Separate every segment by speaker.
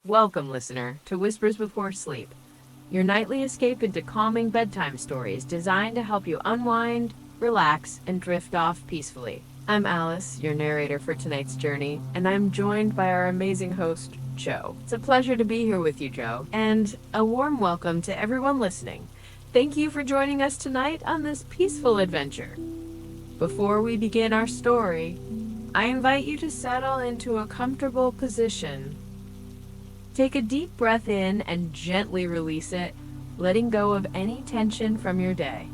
Speaker 1: Welcome, listener, to Whispers Before Sleep, your nightly escape into calming bedtime stories designed to help you unwind, relax, and drift off peacefully. I'm Alice, your narrator for tonight's journey, and I'm joined by our amazing host, Joe. It's a pleasure to be here with you, Joe, and a warm welcome to everyone listening. Thank you for joining us tonight on this peaceful adventure. Before we begin our story, I invite you to settle into a comfortable position. Take a deep breath in and gently release it, letting go of any tension from your day.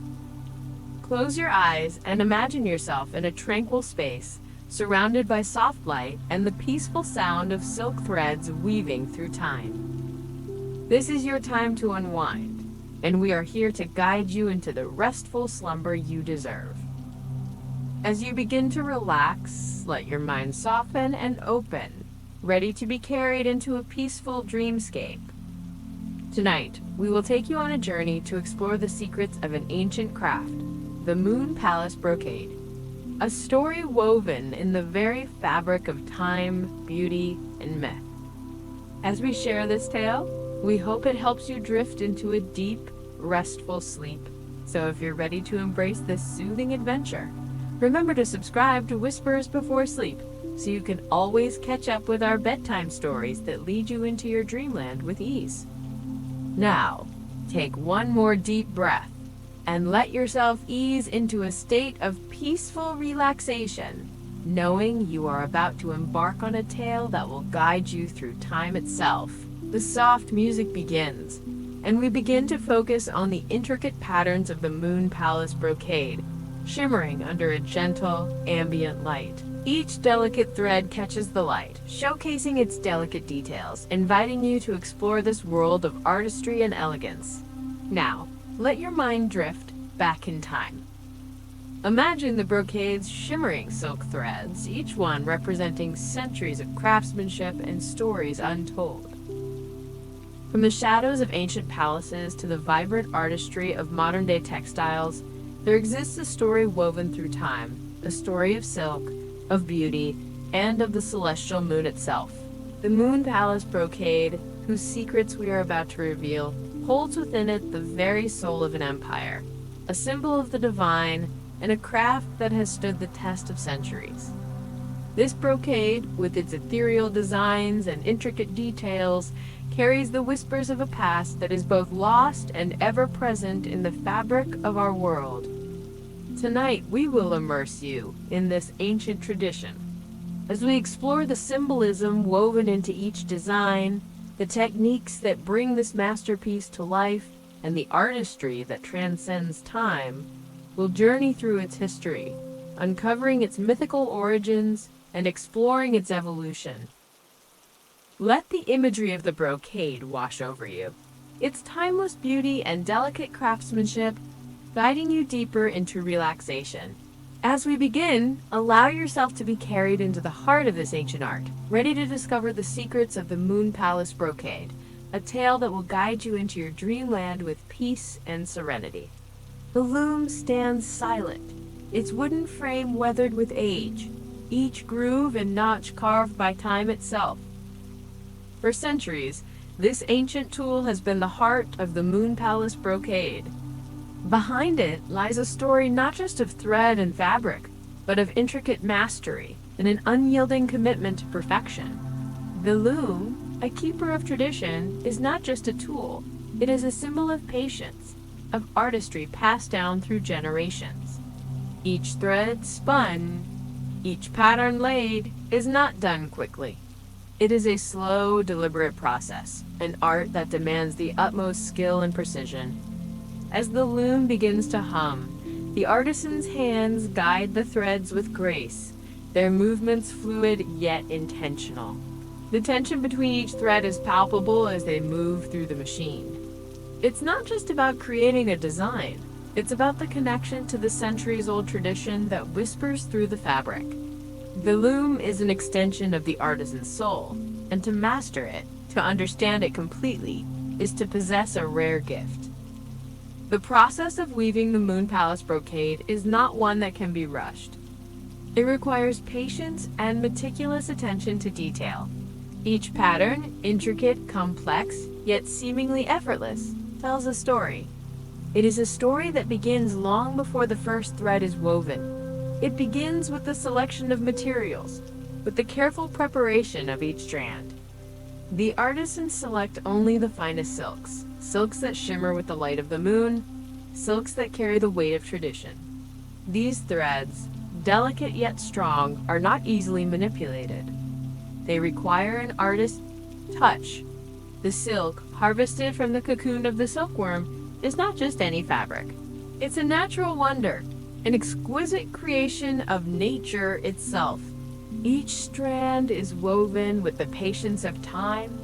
Speaker 1: Close your eyes and imagine yourself in a tranquil space, surrounded by soft light and the peaceful sound of silk threads weaving through time. This is your time to unwind, and we are here to guide you into the restful slumber you deserve. As you begin to relax, let your mind soften and open, ready to be carried into a peaceful dreamscape. Tonight, we will take you on a journey to explore the secrets of an ancient craft, the Moon Palace Brocade, a story woven in the very fabric of time, beauty, and myth. As we share this tale, we hope it helps you drift into a deep, restful sleep. So if you're ready to embrace this soothing adventure, remember to subscribe to Whispers Before Sleep so you can always catch up with our bedtime stories that lead you into your dreamland with ease. Now, take one more deep breath and let yourself ease into a state of peaceful relaxation, knowing you are about to embark on a tale that will guide you through time itself. The soft music begins, and we begin to focus on the intricate patterns of the Moon Palace Brocade, shimmering under a gentle, ambient light. Each delicate thread catches the light, showcasing its delicate details, inviting you to explore this world of artistry and elegance. Now, let your mind drift back in time. Imagine the brocade's shimmering silk threads, each one representing centuries of craftsmanship and stories untold. From the shadows of ancient palaces to the vibrant artistry of modern-day textiles, there exists a story woven through time, a story of silk, of beauty, and of the celestial moon itself. The Moon Palace Brocade, whose secrets we are about to reveal, holds within it the very soul of an empire, a symbol of the divine, and a craft that has stood the test of centuries. This brocade, with its ethereal designs and intricate details, carries the whispers of a past that is both lost and ever present in the fabric of our world. Tonight, we will immerse you in this ancient tradition as we explore the symbolism woven into each design, the techniques that bring this masterpiece to life, and the artistry that transcends time. We'll journey through its history, uncovering its mythical origins and exploring its evolution. Let the imagery of the brocade wash over you, its timeless beauty and delicate craftsmanship guiding you deeper into relaxation. As we begin, allow yourself to be carried into the heart of this ancient art, ready to discover the secrets of the Moon Palace Brocade, a tale that will guide you into your dreamland with peace and serenity. The loom stands silent, its wooden frame weathered with age, each groove and notch carved by time itself. For centuries, this ancient tool has been the heart of the Moon Palace Brocade. Behind it lies a story not just of thread and fabric, but of intricate mastery and an unyielding commitment to perfection. The loom, a keeper of tradition, is not just a tool. It is a symbol of patience, of artistry passed down through generations. Each thread spun, each pattern laid, is not done quickly. It is a slow, deliberate process, an art that demands the utmost skill and precision. As the loom begins to hum, the artisan's hands guide the threads with grace, their movements fluid yet intentional. The tension between each thread is palpable as they move through the machine. It's not just about creating a design, it's about the connection to the centuries-old tradition that whispers through the fabric. The loom is an extension of the artisan's soul, and to master it, to understand it completely, is to possess a rare gift. The process of weaving the Moon Palace Brocade is not one that can be rushed. It requires patience and meticulous attention to detail. Each pattern, intricate, complex, yet seemingly effortless, tells a story. It is a story that begins long before the first thread is woven. It begins with the selection of materials, with the careful preparation of each strand. The artisans select only the finest silks, silks that shimmer with the light of the moon, silks that carry the weight of tradition. These threads, delicate yet strong, are not easily manipulated. They require an artist's touch. The silk, harvested from the cocoon of the silkworm, is not just any fabric. It's a natural wonder, an exquisite creation of nature itself. Each strand is woven with the patience of time,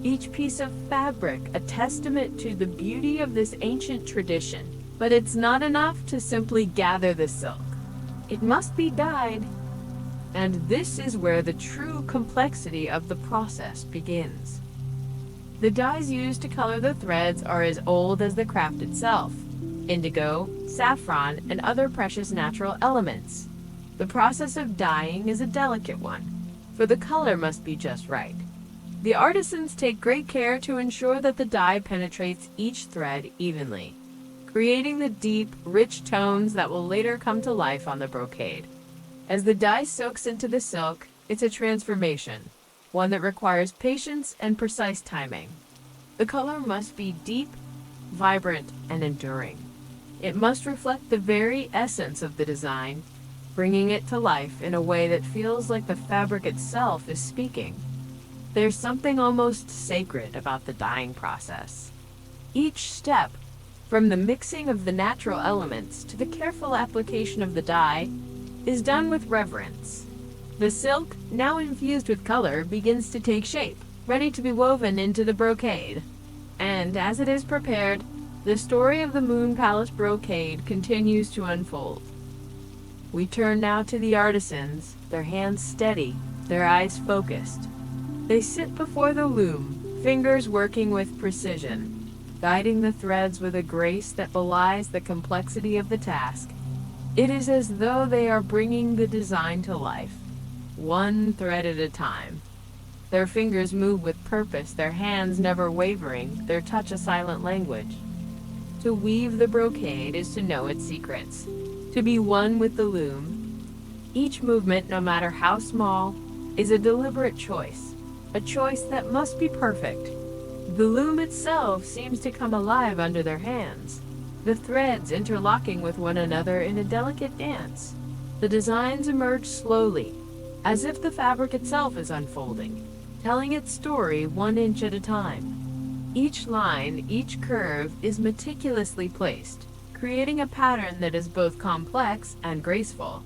Speaker 1: each piece of fabric a testament to the beauty of this ancient tradition. But it's not enough to simply gather the silk. It must be dyed. And this is where the true complexity of the process begins. The dyes used to color the threads are as old as the craft itself: indigo, saffron, and other precious natural elements. The process of dyeing is a delicate one, for the color must be just right. The artisans take great care to ensure that the dye penetrates each thread evenly, creating the deep, rich tones that will later come to life on the brocade. As the dye soaks into the silk, it's a transformation, one that requires patience and precise timing. The color must be deep, vibrant, and enduring. It must reflect the very essence of the design, bringing it to life in a way that feels like the fabric itself is speaking. There's something almost sacred about the dyeing process. Each step, from the mixing of the natural elements to the careful application of the dye, is done with reverence. The silk, now infused with color, begins to take shape, ready to be woven into the brocade. And as it is prepared, the story of the Moon Palace Brocade continues to unfold. We turn now to the artisans, their hands steady, their eyes focused. They sit before the loom, fingers working with precision, guiding the threads with a grace that belies the complexity of the task. It is as though they are bringing the design to life, one thread at a time. Their fingers move with purpose, their hands never wavering, their touch a silent language. To weave the brocade is to know its secrets, to be one with the loom. Each movement, no matter how small, is a deliberate choice, a choice that must be perfect. The loom itself seems to come alive under their hands, the threads interlocking with one another in a delicate dance. The designs emerge slowly, as if the fabric itself is unfolding, telling its story 1 inch at a time. Each line, each curve is meticulously placed, creating a pattern that is both complex and graceful.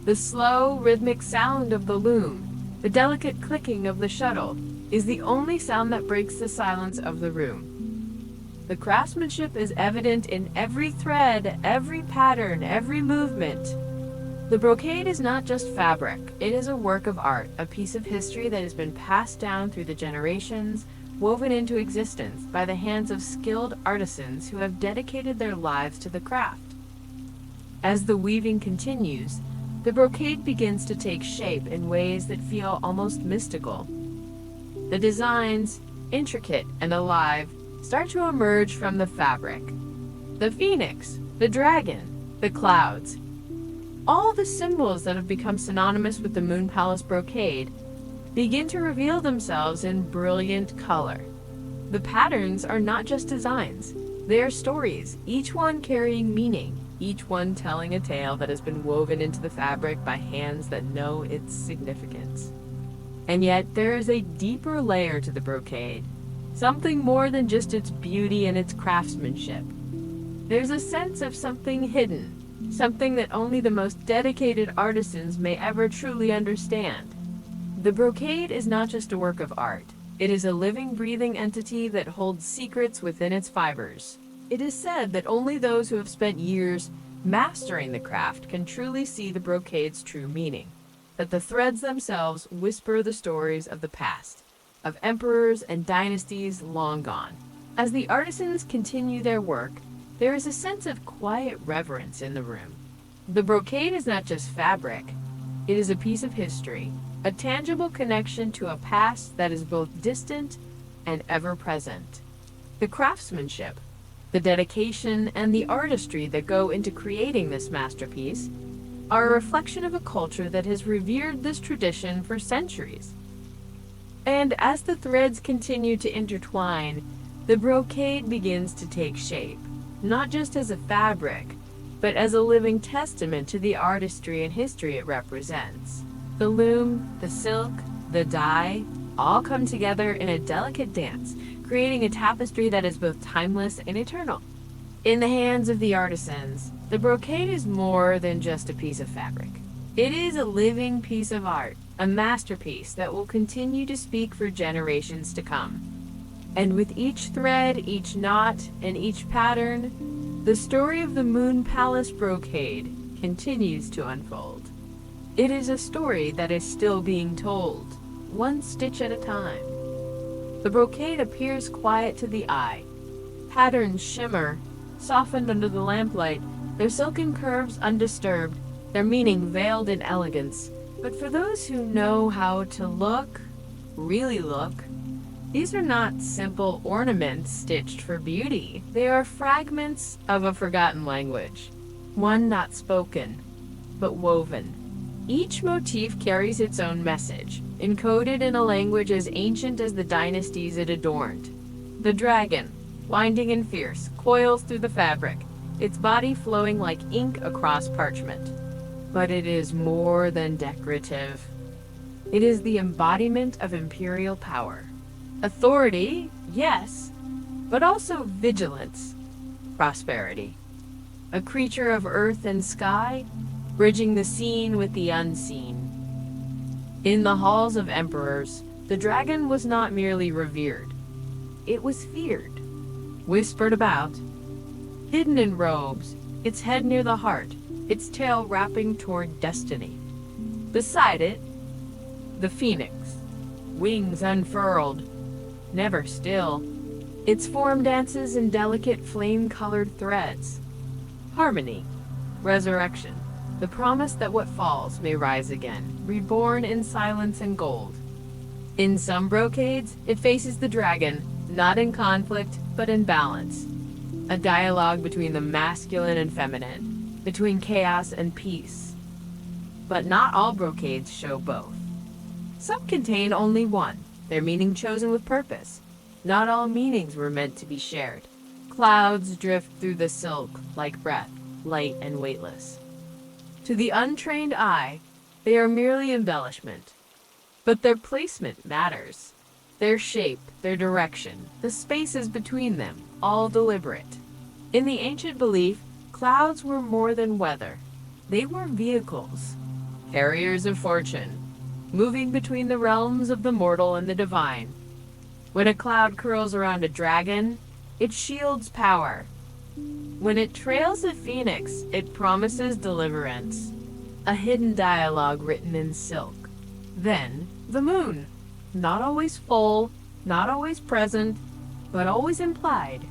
Speaker 1: The slow, rhythmic sound of the loom, the delicate clicking of the shuttle, is the only sound that breaks the silence of the room. The craftsmanship is evident in every thread, every pattern, every movement. The brocade is not just fabric, it is a work of art, a piece of history that has been passed down through the generations, woven into existence by the hands of skilled artisans who have dedicated their lives to the craft. As the weaving continues, the brocade begins to take shape in ways that feel almost mystical. The designs, intricate and alive, start to emerge from the fabric. The phoenix, the dragon, the clouds, all the symbols that have become synonymous with the Moon Palace Brocade begin to reveal themselves in brilliant color. The patterns are not just designs, they are stories, each one carrying meaning, each one telling a tale that has been woven into the fabric by hands that know its significance. And yet there is a deeper layer to the brocade, something more than just its beauty and its craftsmanship. There's a sense of something hidden, something that only the most dedicated artisans may ever truly understand. The brocade is not just a work of art. It is a living, breathing entity that holds secrets within its fibers. It is said that only those who have spent years mastering the craft can truly see the brocade's true meaning, that the threads themselves whisper the stories of the past, of emperors and dynasties long gone. As the artisans continue their work, there is a sense of quiet reverence in the room. The brocade is not just fabric, it is a piece of history, a tangible connection to a past that is both distant and ever-present. The craftsmanship, the dedication, and the artistry that go into creating this masterpiece are a reflection of a culture that has revered this tradition for centuries. And as the threads continue to intertwine, the brocade begins to take shape, not just as a fabric, but as a living testament to the artistry and history it represents. The loom, the silk, the dye, all come together in a delicate dance, creating a tapestry that is both timeless and eternal. In the hands of the artisans, the brocade is more than just a piece of fabric. It is a living piece of art, a masterpiece that will continue to speak for generations to come. And with each thread, each knot, and each pattern, the story of the Moon Palace Brocade continues to unfold. It is a story that is still being told, one stitch at a time. The brocade appears quiet to the eye. Patterns shimmer, softened under the lamplight, their silken curves undisturbed, their meaning veiled in elegance. But for those who know how to look, really look, these are not simple ornaments stitched for beauty. They are fragments of a forgotten language, one not spoken, but woven. Each motif carries its own message, encoded in a language as ancient as the dynasties it adorned. The dragon, winding and fierce, coils through the fabric, its body flowing like ink across parchment. But it is more than decorative. It is the embodiment of imperial power. Authority, yes, but also vigilance, prosperity. A creature of earth and sky, bridging the seen with the unseen. In the halls of emperors, the dragon was not merely revered. It was feared, whispered about, hidden in robes, its head near the heart, its tail wrapping toward destiny. Beside it, the phoenix, wings unfurled, never still. Its form dances in delicate flame-colored threads. Harmony, resurrection, the promise that what falls may rise again, reborn in silence and gold. In some brocades, it faces the dragon, not in conflict, but in balance. A dialogue between the masculine and feminine, between chaos and peace. But not all brocades show both. Some contain only one, their meaning chosen with purpose. Not all meanings were meant to be shared. Clouds drift through the silk like breath, light and weightless. To the untrained eye, they are merely embellishment. But their placement matters. Their shape, their direction, the spaces between them, all deliberate. In the ancient belief, clouds were more than weather. They were vehicles, carriers of fortune, moving between the realms of the mortal and the divine. When a cloud curls around a dragon, it shields power. When it trails a phoenix, it promises deliverance. A hidden dialogue written in silk. Then, the moon. Not always full, not always present, but always implied.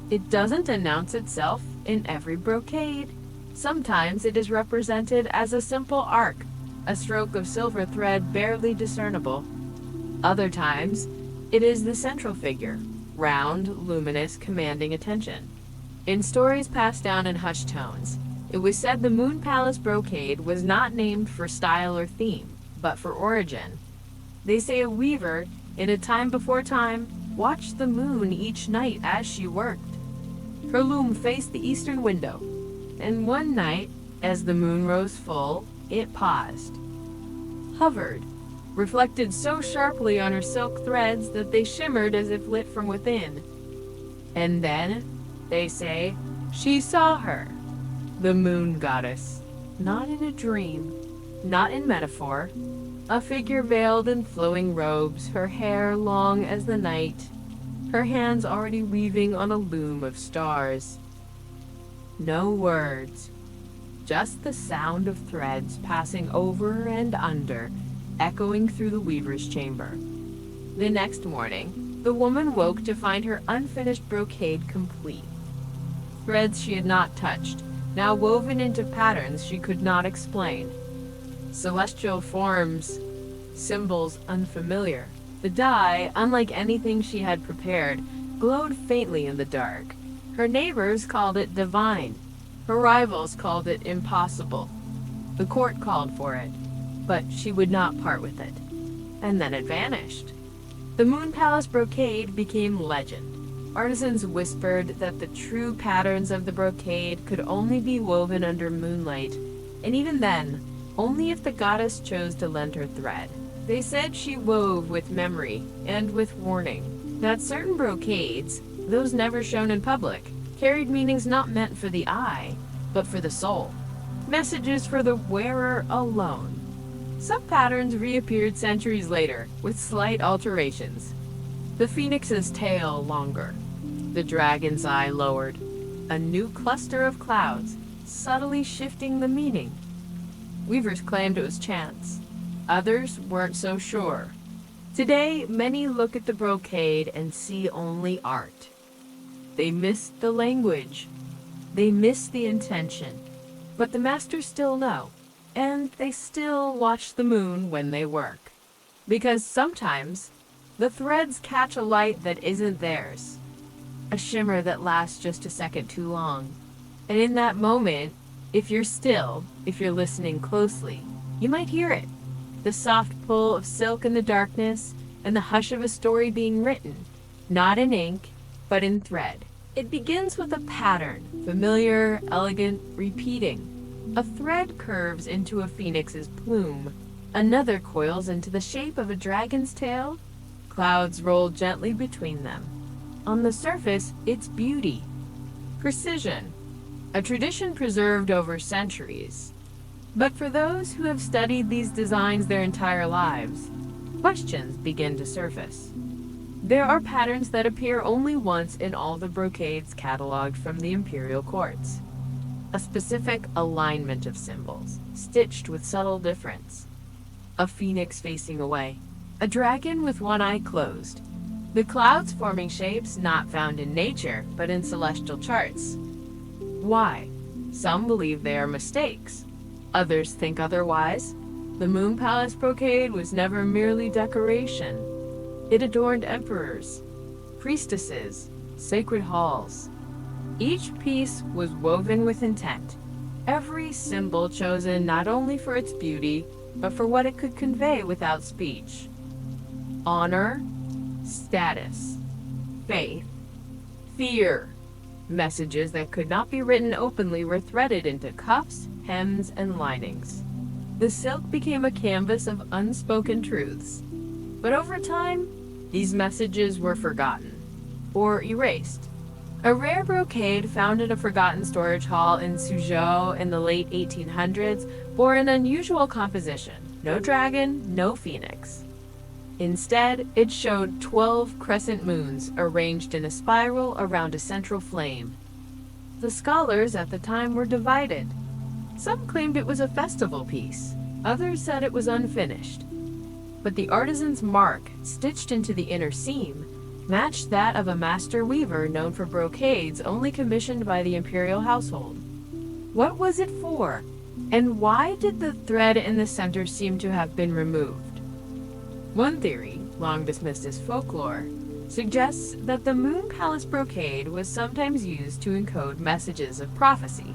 Speaker 1: It doesn't announce itself in every brocade. Sometimes it is represented as a simple arc, a stroke of silver thread barely discernible. Other times, it is the central figure, round, luminous, commanding attention. In stories passed down in hushed tones, it was said the Moon Palace Brocade was not named for style or theme, but for origin. They say a weaver, in a time before time, watched the moon each night as she worked. Her loom faced the eastern window, and one night, as the moon rose full, it paused, hovered, reflected so sharply on her silk threads that they shimmered as if lit from within. And then, they say, she saw her, the moon goddess, not in a dream, not in metaphor, a figure veiled in flowing robes, her hair long as the night, her hands already weaving on a loom of stars. No words, just the sound of threads passing over and under, echoing through the weaver's chamber. The next morning, the woman woke to find her unfinished brocade complete. Threads she had not touched, now woven into patterns she could not explain. Celestial forms, symbols unfamiliar. The dye, unlike anything she had prepared, glowed faintly in the dark. Her neighbors called it divine. Her rivals called it impossible. The court called for it, but she would not part with it. And then it vanished. The Moon Palace Brocade became legend. Artisans whispered that the true patterns of the brocade could only be woven under moonlight, and even then, only if the goddess chose to lend her thread. They said she wove with memory and with warning, that certain brocades, those never shown in public, carried meanings not meant for the eye, but for the soul. Messages for the wearer alone. Some patterns reappeared centuries later, with slight alterations. The phoenix's tail longer, the dragon's eye lowered, a new cluster of clouds, subtly shifting the meaning. Weavers claimed it was chance. Others weren't so sure. Today, many look at the brocade and see only art. They missed the language. They missed the intention. But the masters still know, and they still watch the moon when they work. Because sometimes, the threads catch a light that isn't theirs. A shimmer that lasts just a second too long. And in that moment, if you're still, if you're listening closely, you might hear it. The soft pull of silk in the darkness, and the hush of a story being written, not in ink, but in thread. It begins with a pattern, familiar, elegant, repeating. A thread curves into a phoenix's plume. Another coils into the shape of a dragon's tail. Clouds roll gently between them. On the surface, it's beauty, precision, a tradition preserved over centuries. But for those who have studied these designs their entire lives, questions begin to surface. There are patterns that appear only once in all the brocades cataloged from the imperial courts. A specific alignment of symbols, stitched with subtle difference. A phoenix facing away. A dragon with one eye closed. The clouds forming shapes not found in nature, but in celestial charts. Why? Some believe they are mistakes. Others think otherwise. The Moon Palace Brocade was never merely decoration. It adorned emperors, priestesses, sacred halls. Each piece was woven with intent. Every symbol chosen not only for its beauty, but for what it could convey without speech. Honor, status, faith, fear. Messages that could not be written openly were threaded into cuffs, hems, and linings. The silk became a canvas of unspoken truths. But over time, these messages were forgotten or erased. A rare brocade found in a forgotten storage hall in Suzhou in the late 1800s bore an unusual composition. No dragon, no phoenix. Instead, it showed 12 crescent moons arranged in a spiral around a central flame. The scholars at the time were divided. Some claimed it was a festival piece. Others said it was unfinished. But the artisan's mark, stitched into the inner seam, matched that of a master weaver known for brocades only commissioned by the imperial household. What was it for? And why did the thread in the center seem to have been removed? One theory, long dismissed as folklore, suggests that the Moon Palace Brocade was sometimes used to encode messages of prophecy.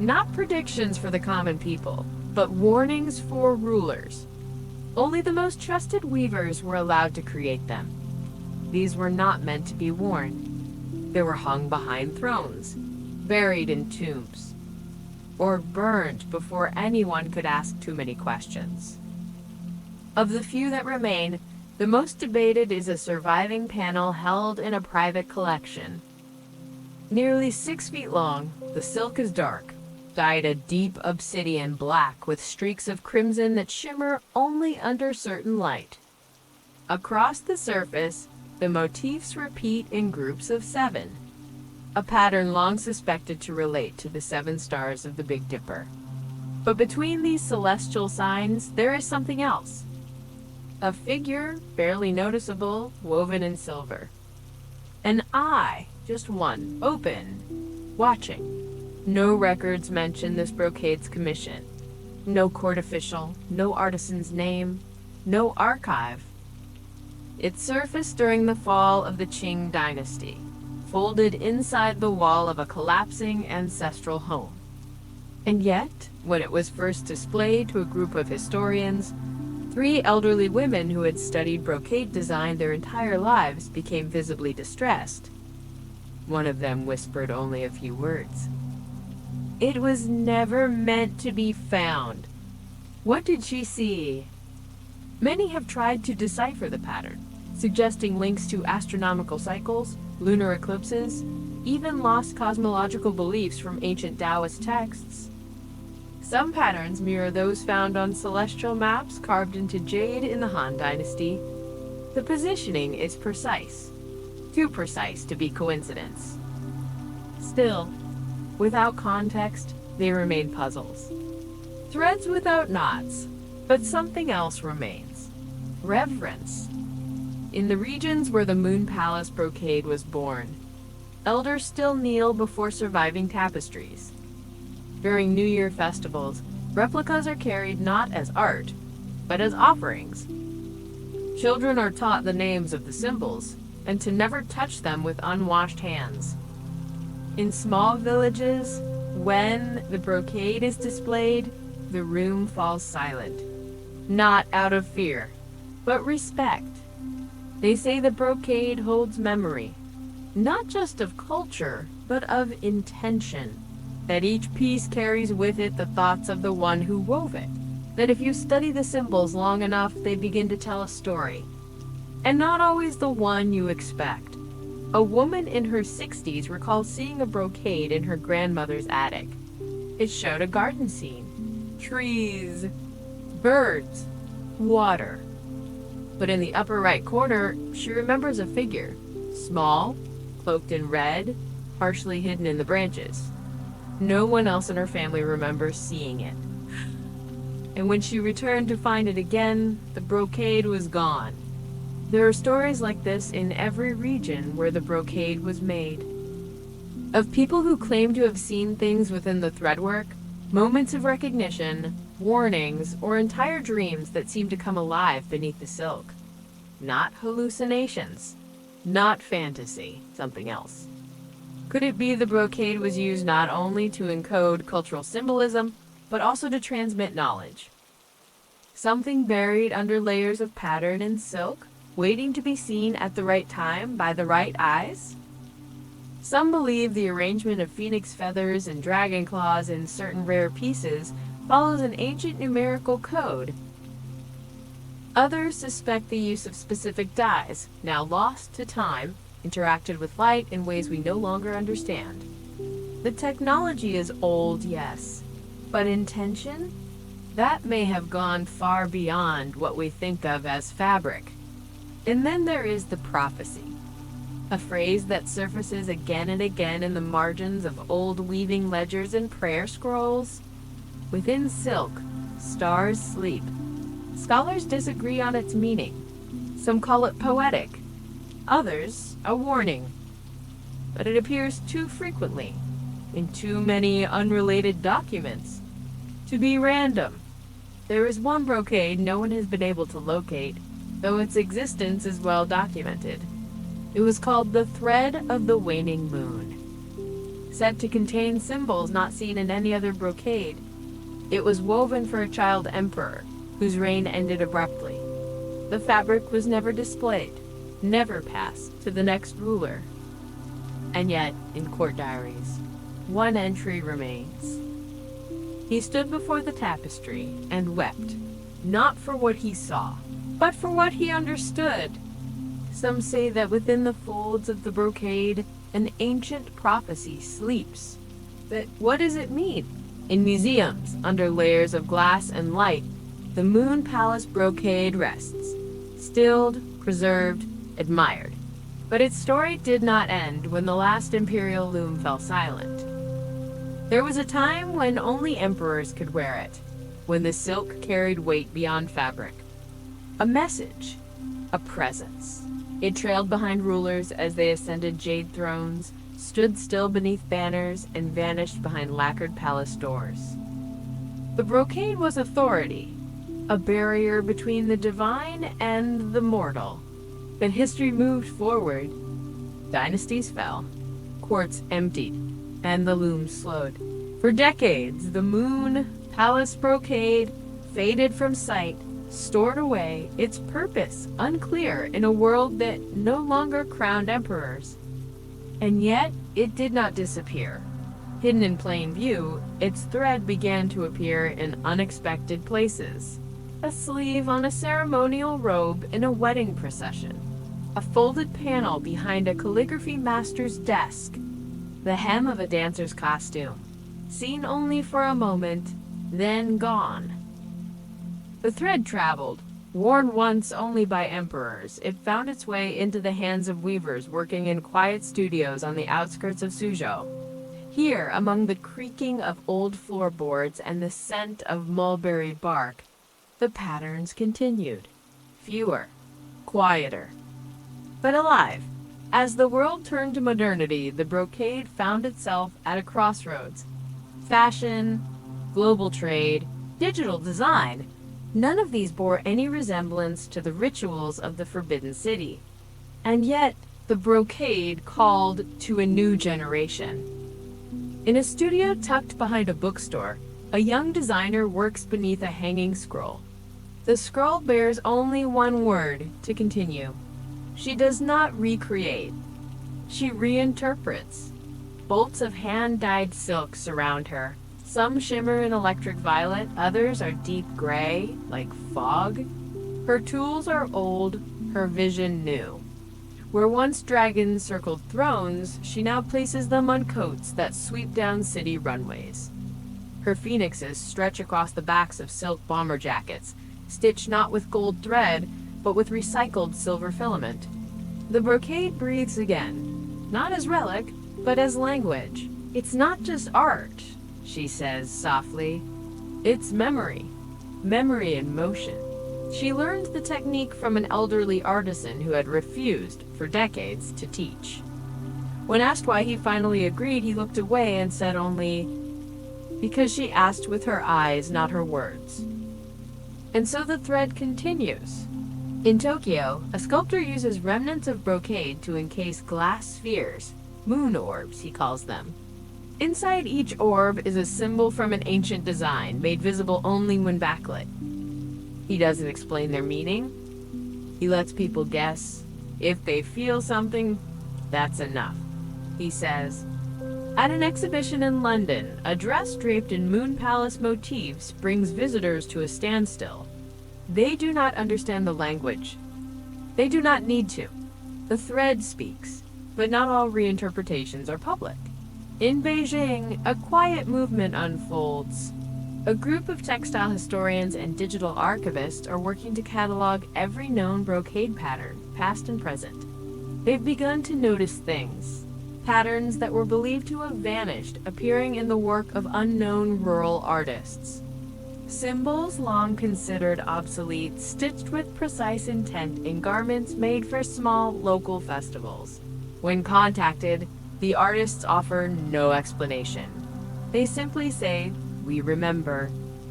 Speaker 1: Not predictions for the common people, but warnings for rulers. Only the most trusted weavers were allowed to create them. These were not meant to be worn. They were hung behind thrones, buried in tombs, or burned before anyone could ask too many questions. Of the few that remain, the most debated is a surviving panel held in a private collection. Nearly 6 feet long, the silk is dark, dyed a deep obsidian black with streaks of crimson that shimmer only under certain light. Across the surface, the motifs repeat in groups of 7, a pattern long suspected to relate to the 7 stars of the Big Dipper. But between these celestial signs, there is something else. A figure, barely noticeable, woven in silver. An eye, just one, open, watching. No records mention this brocade's commission. No court official, no artisan's name. no archive. It surfaced during the fall of the Qing dynasty, folded inside the wall of a collapsing ancestral home. And yet, when it was first displayed to a group of historians, 3 elderly women who had studied brocade design their entire lives became visibly distressed. One of them whispered only a few words. "It was never meant to be found." What did she see? Many have tried to decipher the pattern, suggesting links to astronomical cycles, lunar eclipses, even lost cosmological beliefs from ancient Taoist texts. Some patterns mirror those found on celestial maps carved into jade in the Han Dynasty. The positioning is precise, too precise to be coincidence. Still, without context, they remain puzzles. Threads without knots, but something else remains. Reverence. In the regions where the Moon Palace Brocade was born, elders still kneel before surviving tapestries. During New Year festivals, replicas are carried not as art, but as offerings. Children are taught the names of the symbols, and to never touch them with unwashed hands. In small villages, when the brocade is displayed, the room falls silent. Not out of fear, but respect. They say the brocade holds memory, not just of culture, but of intention. That each piece carries with it the thoughts of the one who wove it. That if you study the symbols long enough, they begin to tell a story. And not always the one you expect. A woman in her 60s recalls seeing a brocade in her grandmother's attic. It showed a garden scene, trees, birds, water. But in the upper right corner, she remembers a figure, small, cloaked in red, partially hidden in the branches. No one else in her family remembers seeing it. And when she returned to find it again, the brocade was gone. There are stories like this in every region where the brocade was made. Of people who claim to have seen things within the threadwork, moments of recognition, warnings, or entire dreams that seem to come alive beneath the silk. Not hallucinations, not fantasy, something else. Could it be the brocade was used not only to encode cultural symbolism, but also to transmit knowledge? Something buried under layers of pattern and silk, waiting to be seen at the right time by the right eyes? Some believe the arrangement of phoenix feathers and dragon claws in certain rare pieces follows an ancient numerical code. Others suspect the use of specific dyes, now lost to time, interacted with light in ways we no longer understand. The technology is old, yes, but intention? That may have gone far beyond what we think of as fabric. And then there is the prophecy, a phrase that surfaces again and again in the margins of old weaving ledgers and prayer scrolls. Within silk, stars sleep. Scholars disagree on its meaning. Some call it poetic, others a warning. But it appears too frequently, in too many unrelated documents, to be random. There is one brocade no one has been able to locate, though its existence is well documented. It was called the Thread of the Waning Moon. Said to contain symbols not seen in any other brocade, it was woven for a child emperor, whose reign ended abruptly. The fabric was never displayed, never passed to the next ruler. And yet, in court diaries, one entry remains. He stood before the tapestry and wept, not for what he saw, but for what he understood. Some say that within the folds of the brocade, an ancient prophecy sleeps. But what does it mean? In museums, under layers of glass and light, the Moon Palace Brocade rests, stilled, preserved, admired. But its story did not end when the last imperial loom fell silent. There was a time when only emperors could wear it, when the silk carried weight beyond fabric. A message, a presence. It trailed behind rulers as they ascended jade thrones, stood still beneath banners, and vanished behind lacquered palace doors. The brocade was authority a barrier between the divine and the mortal. Then history moved forward. Dynasties fell, courts emptied, and the loom slowed. For decades, the Moon Palace Brocade faded from sight, stored away, its purpose unclear in a world that no longer crowned emperors. And yet, it did not disappear. Hidden in plain view, its thread began to appear in unexpected places. A sleeve on a ceremonial robe in a wedding procession. A folded panel behind a calligraphy master's desk. The hem of a dancer's costume. Seen only for a moment, then gone. The thread traveled. Worn once only by emperors, it found its way into the hands of weavers working in quiet studios on the outskirts of Suzhou. Here, among the creaking of old floorboards and the scent of mulberry bark, the patterns continued. Fewer, quieter, but alive. As the world turned to modernity, the brocade found itself at a crossroads. Fashion, global trade, digital design, none of these bore any resemblance to the rituals of the Forbidden City. And yet, the brocade called to a new generation. In a studio tucked behind a bookstore, a young designer works beneath a hanging scroll. The scroll bears only one word: to continue. She does not recreate. She reinterprets. Bolts of hand-dyed silk surround her. Some shimmer in electric violet, others are deep gray, like fog. Her tools are old, her vision new. Where once dragons circled thrones, she now places them on coats that sweep down city runways. Her phoenixes stretch across the backs of silk bomber jackets, stitched not with gold thread, but with recycled silver filament. The brocade breathes again, not as relic, but as language. It's not just art, she says softly. It's memory. Memory in motion. She learned the technique from an elderly artisan who had refused, for decades, to teach. When asked why he finally agreed, he looked away and said only, because she asked with her eyes, not her words. And so the thread continues. In Tokyo, a sculptor uses remnants of brocade to encase glass spheres, moon orbs, he calls them. Inside each orb is a symbol from an ancient design, made visible only when backlit. He doesn't explain their meaning. He lets people guess. If they feel something, that's enough. He says, at an exhibition in London, a dress draped in Moon Palace motifs brings visitors to a standstill. They do not understand the language. They do not need to. The thread speaks, but not all reinterpretations are public. In Beijing, a quiet movement unfolds. A group of textile historians and digital archivists are working to catalog every known brocade pattern, past and present. They've begun to notice things. Patterns that were believed to have vanished, appearing in the work of unknown rural artists. Symbols long considered obsolete, stitched with precise intent in garments made for small, local festivals. When contacted, the artists offer no explanation. They simply say, we remember.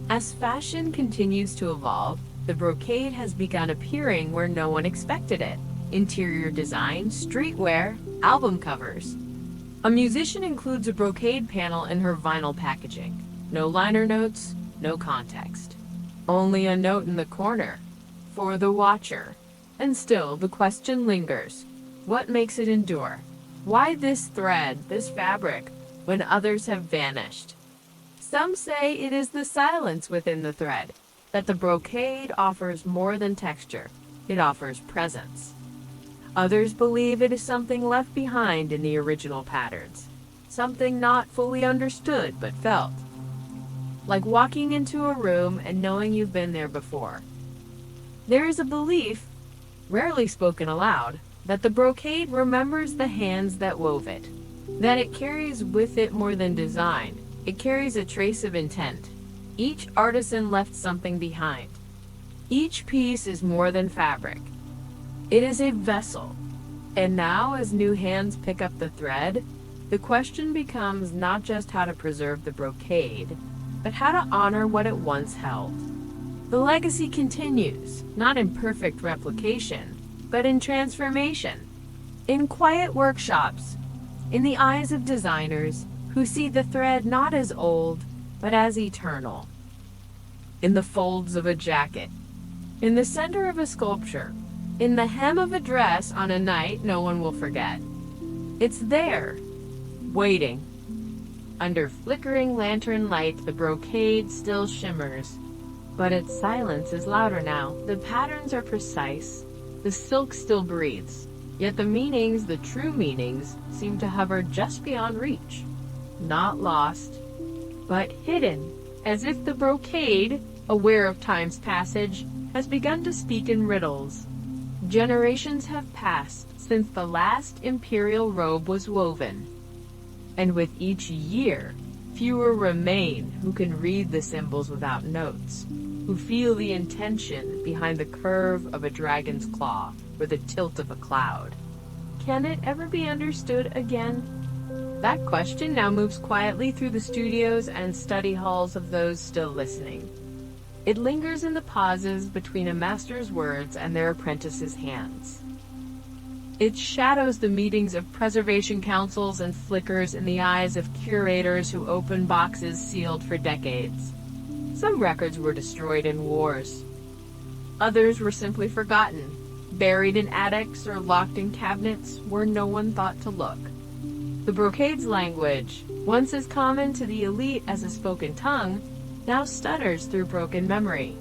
Speaker 1: As fashion continues to evolve, the brocade has begun appearing where no one expected it. Interior design, streetwear, album covers. A musician includes a brocade panel in her vinyl packaging. No liner notes, no context. Only a note in the corner, for the watcher. And still, the question lingers. What makes it endure? Why this thread, this fabric, when others have vanished? Some say it is the silence within the thread, that the brocade offers more than texture. It offers presence. Others believe it is something left behind in the original patterns, something not fully understood but felt. Like walking into a room and knowing you've been there before. There is a belief, rarely spoken aloud, that the brocade remembers the hands that wove it, that it carries with it more than design. It carries a trace of intent. Each artisan left something behind. Each piece is more than fabric. It is a vessel. And now, as new hands pick up the thread, the question becomes not just how to preserve the brocade, but how to honor what it once held. The legacy continues, not in perfect replication, but in transformation. In quiet workshops, in the eyes of designers who see the thread not as old, but as eternal. In the folds of a jacket, in the center of a sculpture, in the hem of a dress on a night no one will forget. It's there, waiting. Under flickering lantern light, the brocade still shimmers, but its silence is louder now. The patterns are precise, the silk still breathes, yet the meanings, the true meanings, seem to hover just beyond reach. Not lost, but hidden, as if the brocade, aware of time's passage, has begun to speak in riddles. Generations have passed since the last imperial robe was woven, and with each year, fewer remain who can read the symbols without notes, who feel the intention behind the curve of a dragon's claw or the tilt of a cloud. Can it ever be understood again? That question now moves quietly through the studios and study halls of those still listening. It lingers in the pauses between a master's words and their apprentice's hands. It shadows the meetings of preservation councils and flickers in the eyes of curators who open boxes sealed for decades. Some records were destroyed in wars. Others were simply forgotten, buried in attics or locked in cabinets where no one thought to look. The brocade's language, once as common to the elite as a spoken tongue, now stutters through broken memory.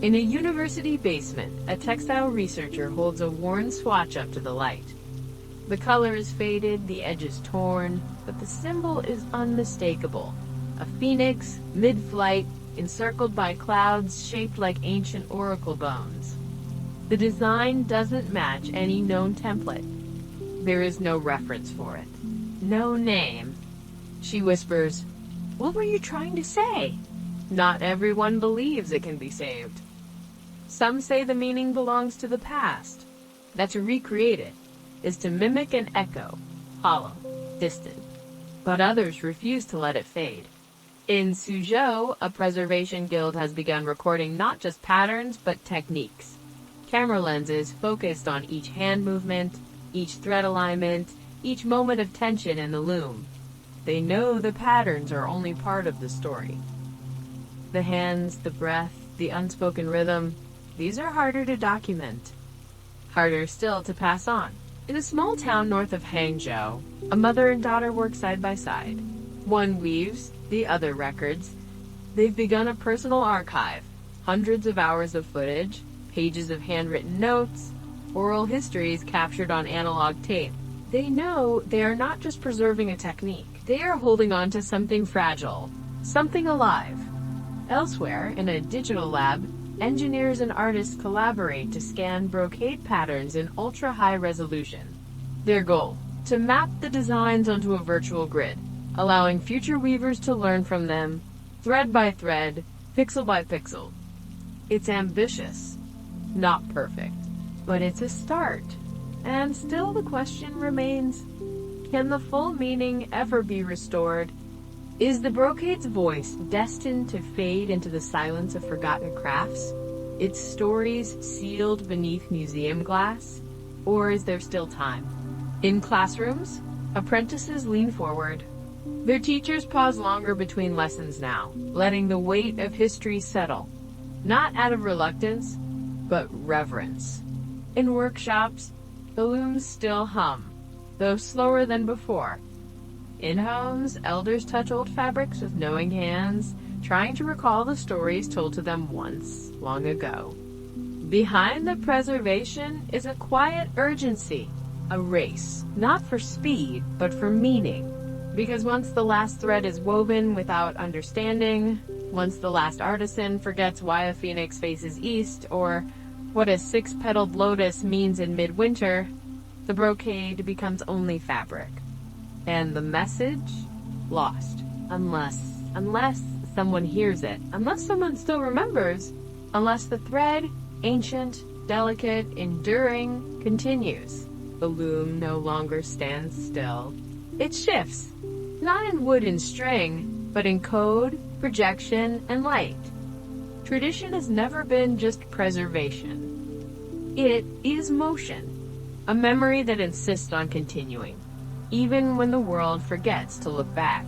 Speaker 1: In a university basement, a textile researcher holds a worn swatch up to the light. The color is faded, the edges torn, but the symbol is unmistakable. A phoenix, mid-flight, encircled by clouds shaped like ancient oracle bones. The design doesn't match any known template. There is no reference for it. No name. She whispers, "What were you trying to say?" Not everyone believes it can be saved. Some say the meaning belongs to the past, that to recreate it is to mimic an echo, hollow, distant. But others refuse to let it fade. In Suzhou, a preservation guild has begun recording not just patterns, but techniques. Camera lenses focused on each hand movement, each thread alignment, each moment of tension in the loom. They know the patterns are only part of the story. The hands, the breath, the unspoken rhythm, these are harder to document. Harder still to pass on. In a small town north of Hangzhou, a mother and daughter work side by side. One weaves, the other records. They've begun a personal archive, hundreds of hours of footage, pages of handwritten notes, oral histories captured on analog tape. They know they are not just preserving a technique. They are holding on to something fragile, something alive. Elsewhere, in a digital lab, engineers and artists collaborate to scan brocade patterns in ultra-high resolution. Their goal, to map the designs onto a virtual grid, allowing future weavers to learn from them, thread by thread, pixel by pixel. It's ambitious, not perfect, but it's a start. And still the question remains, can the full meaning ever be restored? Is the brocade's voice destined to fade into the silence of forgotten crafts? Its stories sealed beneath museum glass? Or is there still time? In classrooms, apprentices lean forward. Their teachers pause longer between lessons now, letting the weight of history settle. Not out of reluctance, but reverence. In workshops, the looms still hum, though slower than before. In homes, elders touch old fabrics with knowing hands, trying to recall the stories told to them once, long ago. Behind the preservation is a quiet urgency, a race, not for speed, but for meaning. Because once the last thread is woven without understanding, once the last artisan forgets why a phoenix faces east, or what a six-petaled lotus means in midwinter, the brocade becomes only fabric. And the message? Lost. Unless someone hears it. Unless someone still remembers. Unless the thread, ancient, delicate, enduring, continues. The loom no longer stands still. It shifts. Not in wood and string, but in code, projection, and light. Tradition has never been just preservation. It is motion, a memory that insists on continuing, even when the world forgets to look back.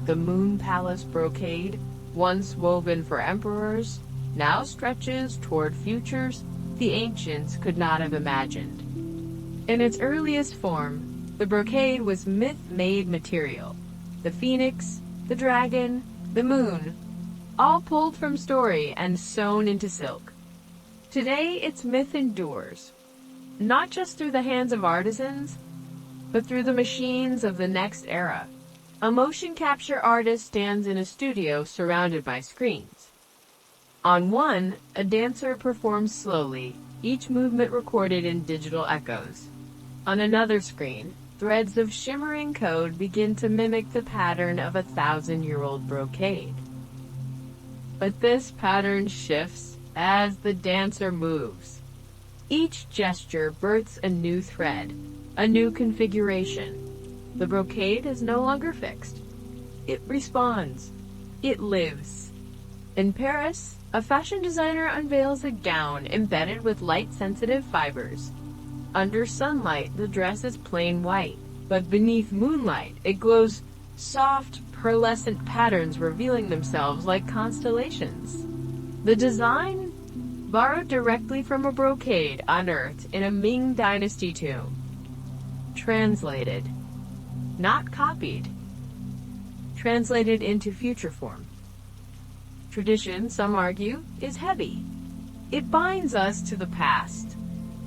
Speaker 1: The Moon Palace Brocade, once woven for emperors, now stretches toward futures the ancients could not have imagined. In its earliest form, the brocade was myth-made material. The phoenix, the dragon, the moon, all pulled from story and sewn into silk. Today, its myth endures, not just through the hands of artisans, but through the machines of the next era. A motion capture artist stands in a studio surrounded by screens. On one, a dancer performs slowly, each movement recorded in digital echoes. On another screen, threads of shimmering code begin to mimic the pattern of a 1,000-year-old brocade. But this pattern shifts as the dancer moves. Each gesture births a new thread, a new configuration. The brocade is no longer fixed. It responds. It lives. In Paris, a fashion designer unveils a gown embedded with light-sensitive fibers. Under sunlight, the dress is plain white, but beneath moonlight, it glows soft, pearlescent patterns revealing themselves like constellations. The design, borrowed directly from a brocade unearthed in a Ming Dynasty tomb. Translated, not copied. Translated into future form. Tradition, some argue, is heavy. It binds us to the past,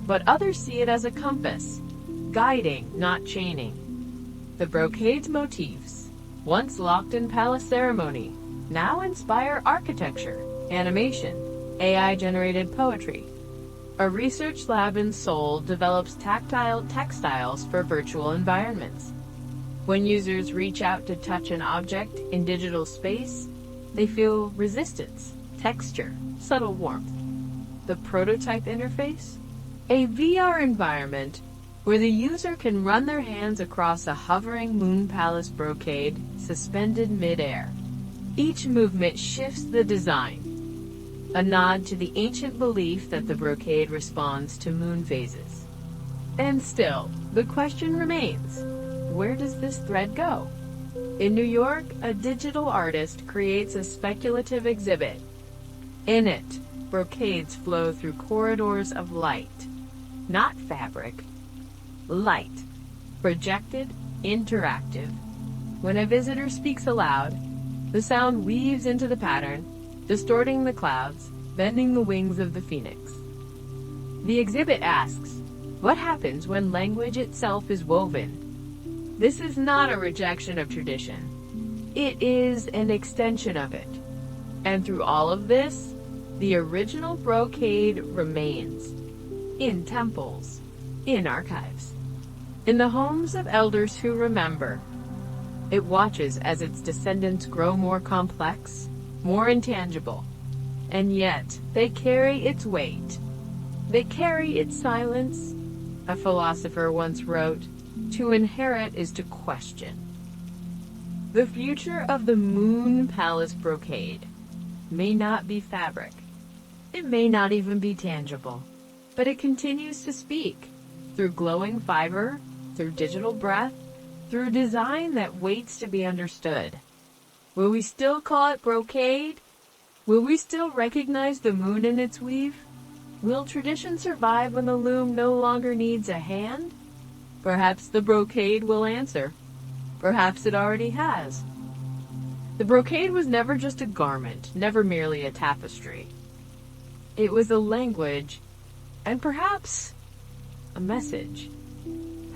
Speaker 1: but others see it as a compass, guiding, not chaining. The brocade's motifs, once locked in palace ceremony, now inspire architecture, animation, AI-generated poetry. A research lab in Seoul develops tactile textiles for virtual environments. When users reach out to touch an object in digital space, they feel resistance, texture, subtle warmth. The prototype interface? A VR environment where the user can run their hands across a hovering Moon Palace brocade suspended mid-air. Each movement shifts the design, a nod to the ancient belief that the brocade responds to moon phases. And still, the question remains, where does this thread go? In New York, a digital artist creates a speculative exhibit. In it, brocades flow through corridors of light, not fabric. Light, projected, interactive. When a visitor speaks aloud, the sound weaves into the pattern, distorting the clouds, bending the wings of the phoenix. The exhibit asks, what happens when language itself is woven? This is not a rejection of tradition. It is an extension of it. And through all of this, the original brocade remains. In temples, in archives, in the homes of elders who remember. It watches as its descendants grow more complex, more intangible, and yet they carry its weight. They carry its silence. A philosopher once wrote, "To inherit is to question." The future of the Moon Palace Brocade may not be fabric. It may not even be tangible, but it continues to speak through glowing fiber, through digital breath, through design that waits to be understood. Will we still call it brocade? Will we still recognize the moon in its weave? Will tradition survive when the loom no longer needs a hand? Perhaps the brocade will answer. Perhaps it already has. The brocade was never just a garment, never merely a tapestry. It was a language, and perhaps a message.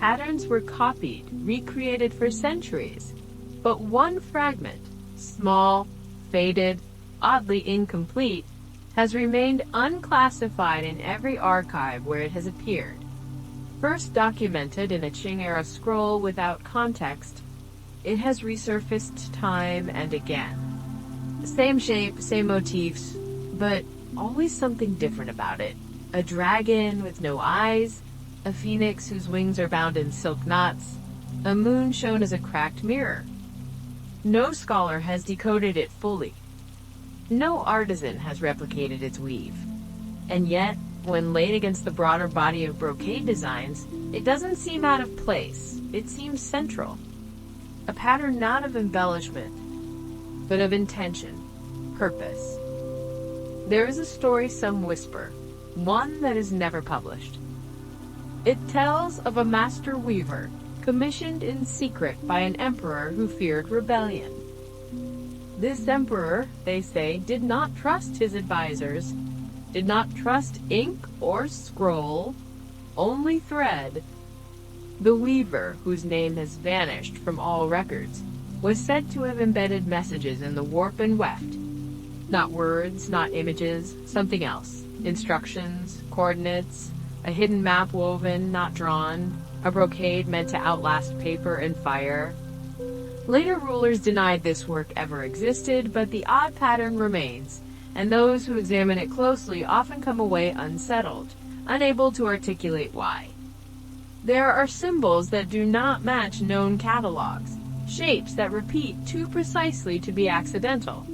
Speaker 1: Patterns were copied, recreated for centuries, but one fragment, small, faded, oddly incomplete, has remained unclassified in every archive where it has appeared. First documented in a Qing-era scroll without context, it has resurfaced time and again. Same shape, same motifs, but always something different about it. A dragon with no eyes, a phoenix whose wings are bound in silk knots, a moon shown as a cracked mirror. No scholar has decoded it fully. No artisan has replicated its weave. And yet, when laid against the broader body of brocade designs, it doesn't seem out of place. It seems central. A pattern not of embellishment, but of intention, purpose. There is a story some whisper, one that is never published. It tells of a master weaver, commissioned in secret by an emperor who feared rebellion. This emperor, they say, did not trust his advisors, did not trust ink or scroll, only thread. The weaver, whose name has vanished from all records, was said to have embedded messages in the warp and weft. Not words, not images, something else. Instructions, coordinates, a hidden map woven, not drawn, a brocade meant to outlast paper and fire. Later rulers denied this work ever existed, but the odd pattern remains, and those who examine it closely often come away unsettled, unable to articulate why. There are symbols that do not match known catalogs, shapes that repeat too precisely to be accidental,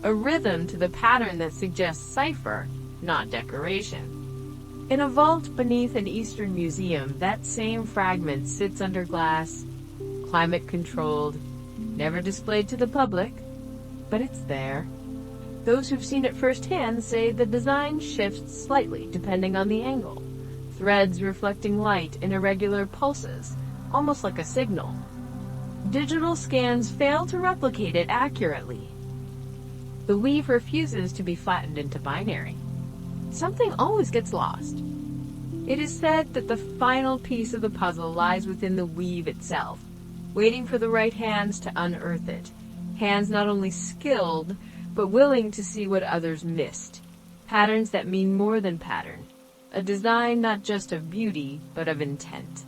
Speaker 1: a rhythm to the pattern that suggests cipher, not decoration. In a vault beneath an Eastern museum, that same fragment sits under glass, climate-controlled, never displayed to the public, but it's there. Those who've seen it firsthand say the design shifts slightly depending on the angle, threads reflecting light in irregular pulses, almost like a signal. Digital scans fail to replicate it accurately. The weave refuses to be flattened into binary. Something always gets lost. It is said that the final piece of the puzzle lies within the weave itself, waiting for the right hands to unearth it. Hands not only skilled, but willing to see what others missed. Patterns that mean more than pattern. A design not just of beauty, but of intent.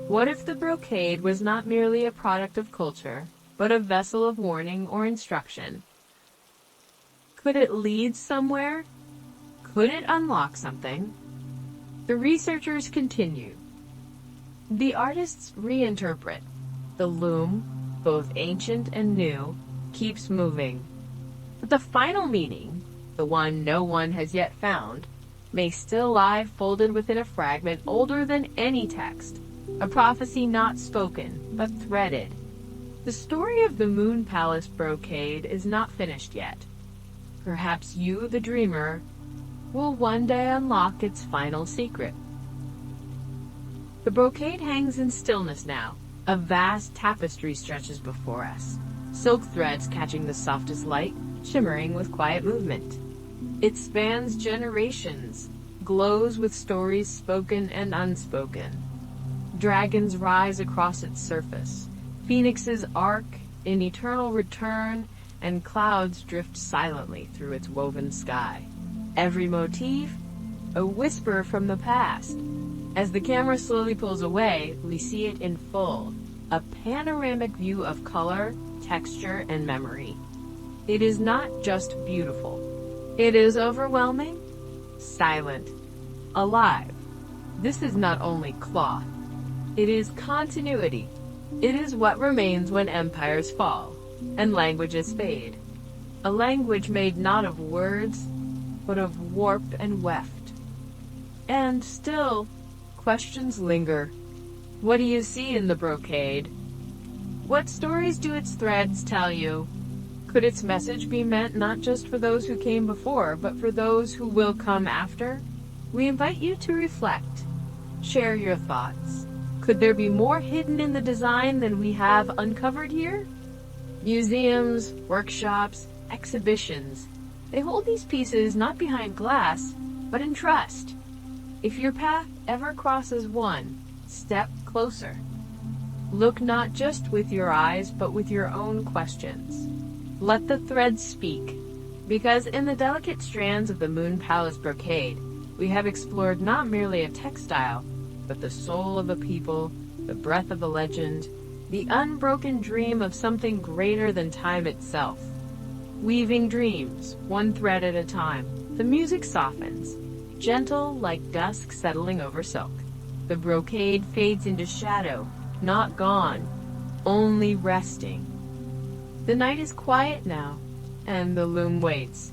Speaker 1: What if the brocade was not merely a product of culture, but a vessel of warning or instruction? Could it lead somewhere? Could it unlock something? The researchers continue. The artists reinterpret. The loom, both ancient and new, keeps moving. But the final meaning, the one no one has yet found, may still lie folded within a fragment older than any text, a prophecy not spoken, but threaded. The story of the Moon Palace Brocade is not finished yet. Perhaps you, the dreamer, will one day unlock its final secret. The brocade hangs in stillness now. A vast tapestry stretches before us, silk threads catching the softest light, shimmering with quiet movement. It spans generations, glows with stories spoken and unspoken. Dragons rise across its surface, phoenixes arc in eternal return, and clouds drift silently through its woven sky. Every motif, a whisper from the past. As the camera slowly pulls away, we see it in full, a panoramic view of color, texture, and memory. It is not just beautiful. It is overwhelming, silent, alive. This is not only cloth. It is continuity. It is what remains when empires fall and languages fade. A language made not of words, but of warp and weft. And still, questions linger. What do you see in the brocade? What stories do its threads tell you? Could its message be meant not just for those who came before, but for those who will come after? We invite you to reflect. Share your thoughts. Could there be more hidden in the design than we have uncovered here? Museums, workshops, exhibitions. They hold these pieces not behind glass, but in trust. If your path ever crosses one, step closer. Look not just with your eyes, but with your own questions. Let the threads speak, because in the delicate strands of the Moon Palace Brocade, we have explored not merely a textile, but the soul of a people, the breath of a legend, the unbroken dream of something greater than time itself. Weaving dreams, one thread at a time, the music softens, gentle like dusk settling over silk. The brocade fades into shadow, not gone, only resting. The night is quiet now, and the loom waits.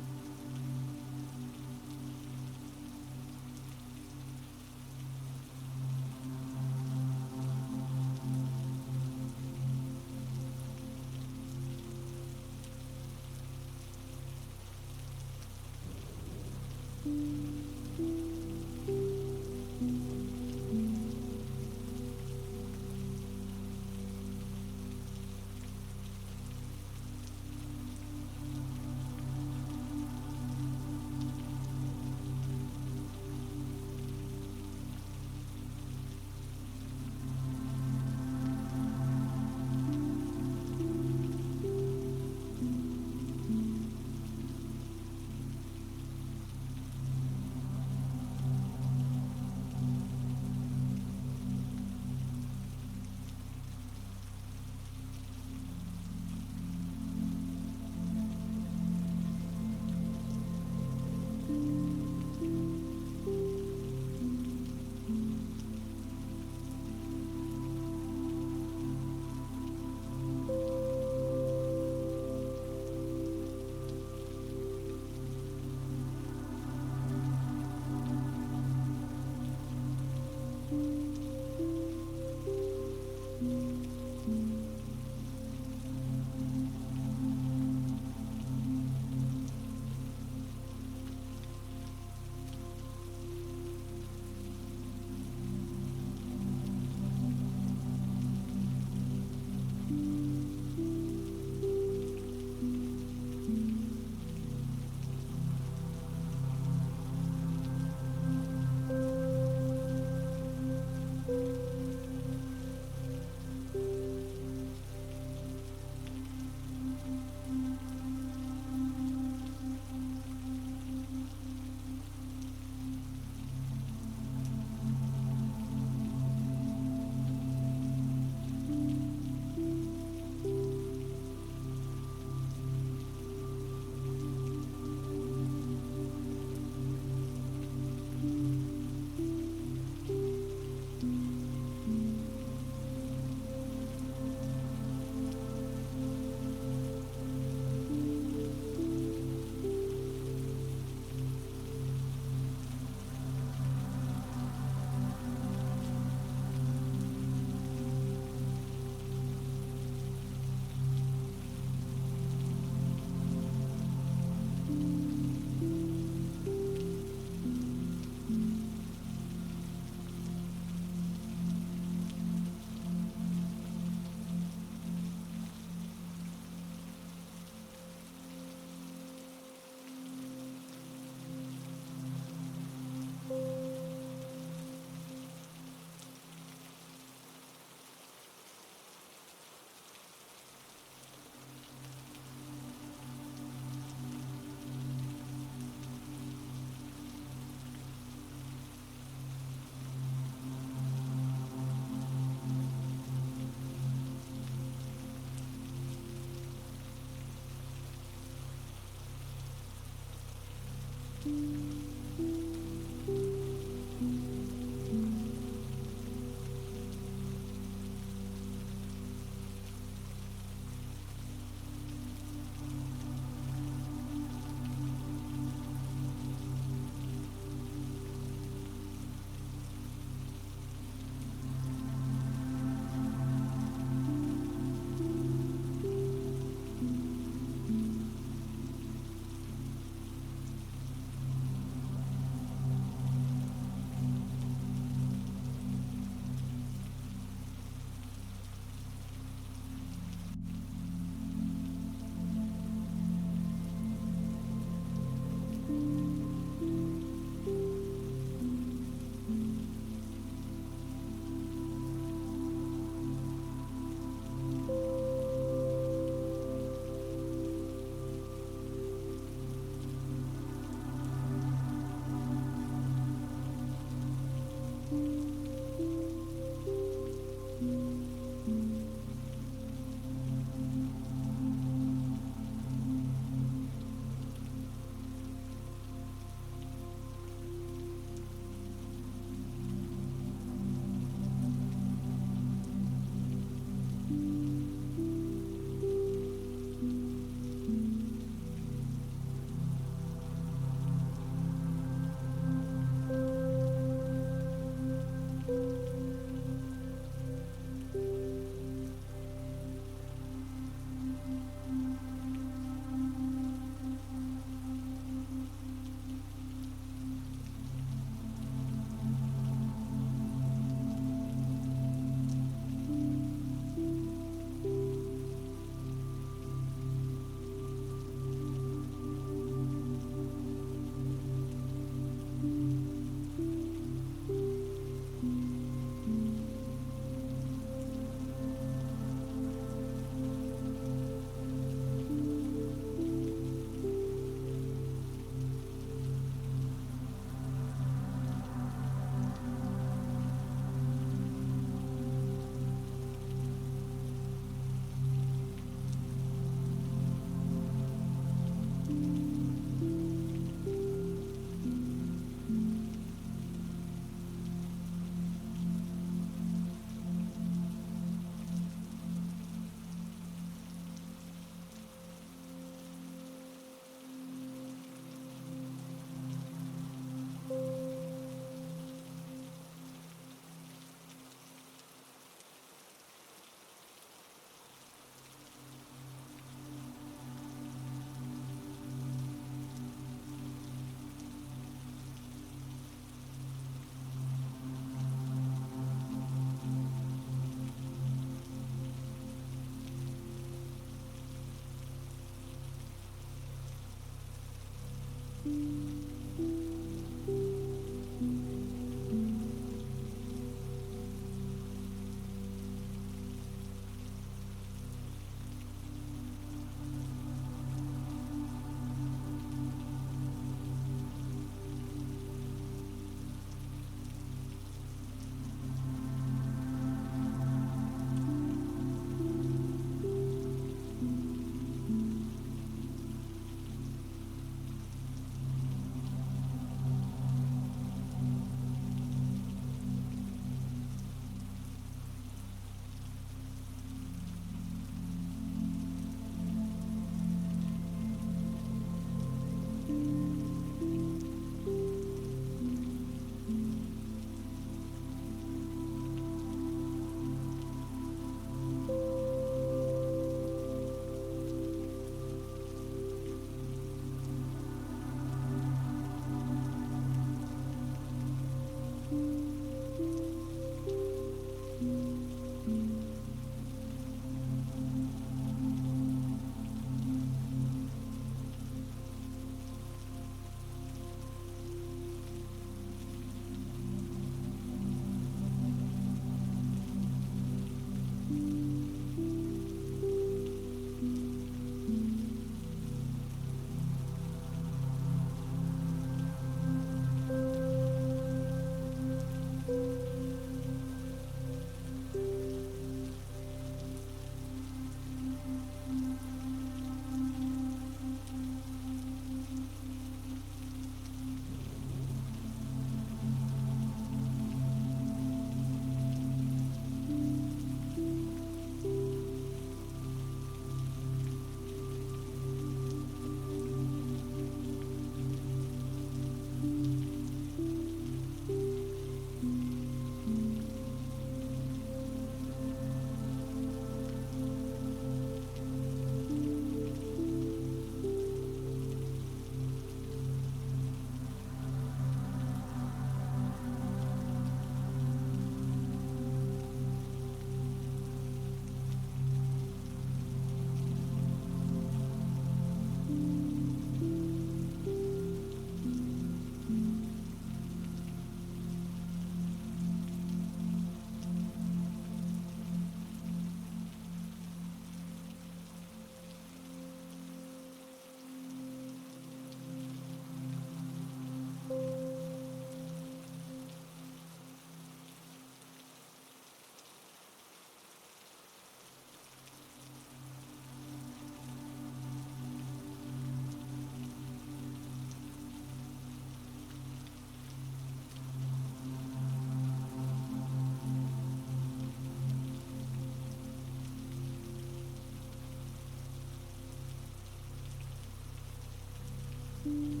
Speaker 1: Thank you.